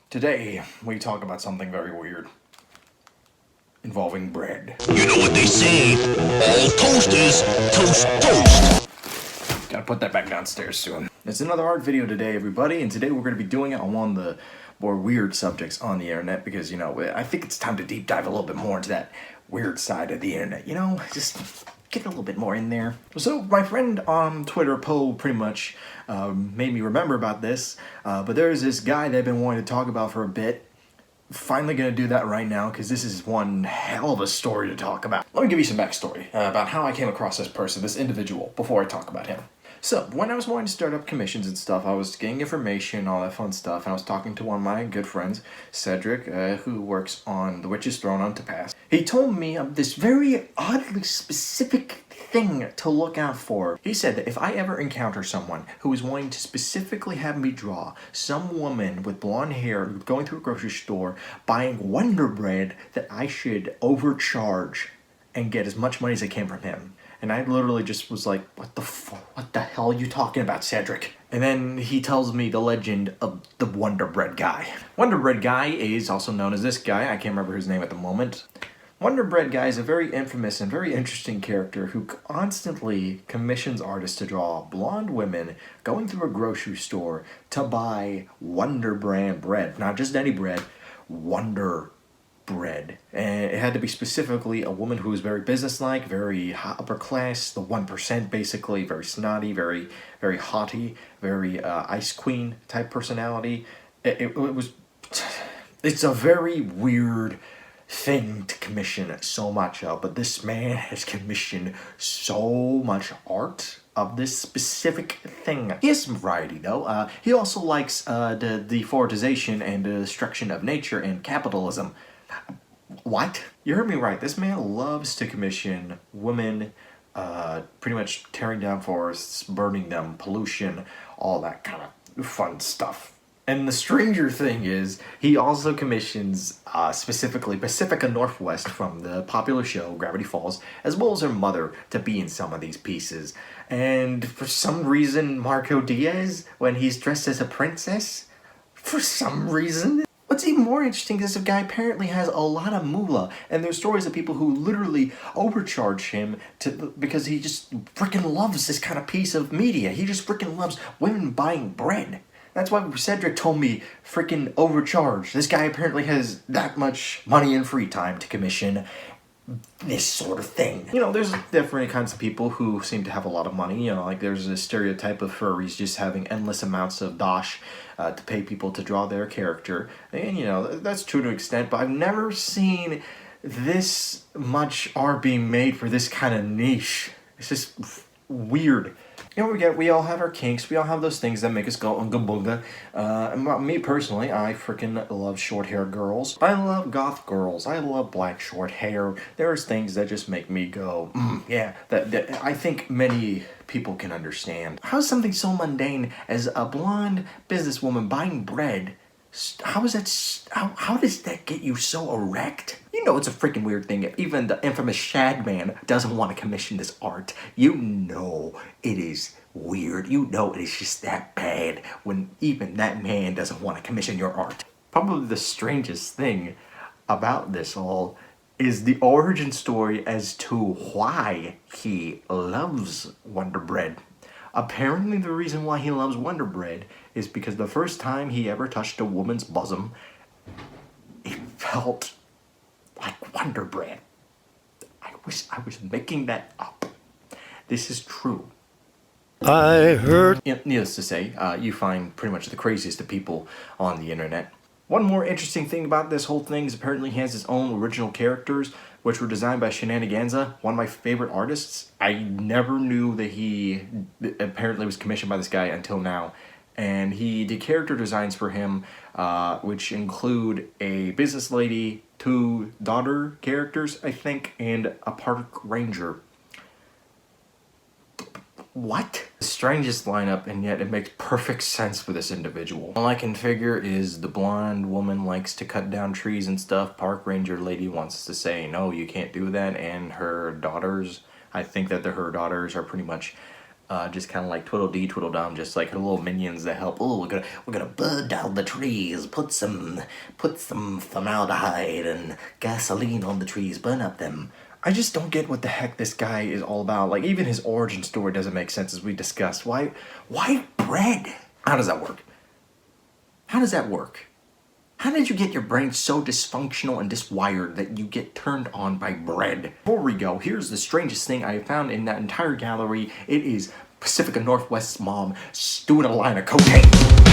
Today, we talk about something very weird involving bread. You know what they say, all toasters toast toast. Gotta put that back downstairs soon. It's another art video today, everybody, and today we're gonna be doing it on one of the more weird subjects on the internet because, I think it's time to deep dive a little bit more into that weird side of the internet, just get a little bit more in there. So my friend on Twitter, Poe, pretty much made me remember about this, but there's this guy that I've been wanting to talk about for a bit. Finally gonna do that right now because this is one hell of a story to talk about. Let me give you some backstory about how I came across this person, this individual, before I talk about him. So, when I was wanting to start up commissions and stuff, I was getting information, all that fun stuff, and I was talking to one of my good friends, Cedric, who works on The Witch's Throne on Tapas. He told me of this very oddly specific thing to look out for. He said that if I ever encounter someone who is wanting to specifically have me draw some woman with blonde hair going through a grocery store buying Wonder Bread, that I should overcharge and get as much money as I can from him. And I literally just was like, what the hell are you talking about, Cedric? And then he tells me the legend of the Wonder Bread guy. Wonder Bread guy is also known as this guy. I can't remember his name at the moment. Wonder Bread guy is a very infamous and very interesting character who constantly commissions artists to draw blonde women going through a grocery store to buy Wonder Brand bread. Not just any bread, Wonder Bread. And it had to be specifically a woman who was very businesslike, very upper class, the 1% basically, very snotty, very haughty, very ice queen type personality. It's a very weird thing to commission so much of, but this man has commissioned so much art of this specific thing. He has some variety though. He also likes the deforestation and the destruction of nature and capitalism. What? You heard me right. This man loves to commission women pretty much tearing down forests, burning them, pollution, all that kind of fun stuff. And the stranger thing is, he also commissions specifically Pacifica Northwest from the popular show Gravity Falls, as well as her mother, to be in some of these pieces. And for some reason, Marco Diaz, when he's dressed as a princess, for some reason. What's even more interesting is this guy apparently has a lot of moolah, and there's stories of people who literally overcharge him because he just freaking loves this kind of piece of media. He just freaking loves women buying bread. That's why Cedric told me freaking overcharge. This guy apparently has that much money and free time to commission this sort of thing. There's different kinds of people who seem to have a lot of money. Like there's a stereotype of furries just having endless amounts of dosh to pay people to draw their character. And, that's true to an extent, but I've never seen this much art being made for this kind of niche. It's just weird. We all have our kinks. We all have those things that make us go unga bunga. And me personally, I freaking love short hair girls. I love goth girls. I love black short hair. There's things that just make me go, yeah. That I think many people can understand. How's something so mundane as a blonde businesswoman buying bread? How does that get you so erect? It's a freaking weird thing. If even the infamous Shad Man doesn't want to commission this art, it is weird. It is just that bad when even that man doesn't want to commission your art. Probably the strangest thing about this all is the origin story as to why he loves Wonder Bread. Apparently the reason why he loves Wonder Bread is because the first time he ever touched a woman's bosom, it felt like Wonder Bread. I wish I was making that up. This is true. I heard. Needless to say, you find pretty much the craziest of people on the internet. One more interesting thing about this whole thing is apparently he has his own original characters, which were designed by Shenaniganza, one of my favorite artists. I never knew that he apparently was commissioned by this guy until now. And he did character designs for him, which include a business lady, 2 daughter characters, I think, and a park ranger. What? The strangest lineup, and yet it makes perfect sense for this individual. All I can figure is the blonde woman likes to cut down trees and stuff. Park ranger lady wants to say, no, you can't do that. And her daughters, I think that her daughters are pretty much just kind of like twiddle-dee, twiddle-dum, just like her little minions that help. Oh, we're gonna burn down the trees, put some formaldehyde and gasoline on the trees, burn up them. I just don't get what the heck this guy is all about. Like, even his origin story doesn't make sense, as we discussed. Why bread? How does that work? How does that work? How did you get your brain so dysfunctional and diswired that you get turned on by bread? Before we go, here's the strangest thing I found in that entire gallery. It is Pacifica Northwest's mom stewing a line of cocaine.